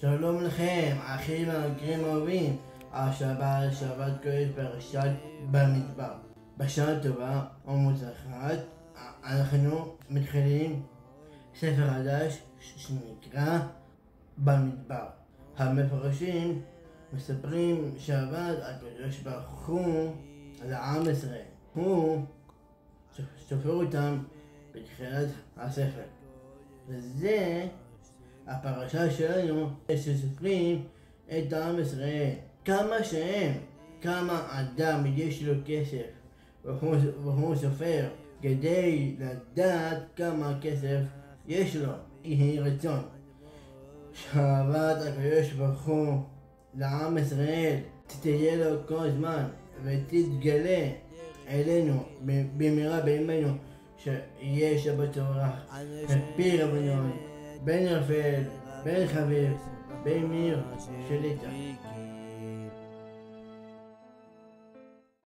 שלום לכם, אחים המבקרים אהובים. השבת קודש פרשת במדבר. בשעה טובה ומוצלחת אנחנו מתחילים ספר חדש שנקרא במדבר. המפרשים מספרים שעבד הקדוש ברוך הוא לעם ישראל. הוא סופר אותם בתחילת הספר. וזה הפרשה שלנו שסופרים את עם ישראל. כמה אדם יש לו כסף והוא סופר כדי לדעת כמה כסף יש לו. יהי רצון שעבד הקדוש ברוך הוא לעם ישראל תהיה לו כל זמן ותתגלה אלינו במהרה בימינו, שיהיה שבת תורה כפי רבנו בן רפאל בן חביב בן מאיר שליט"א.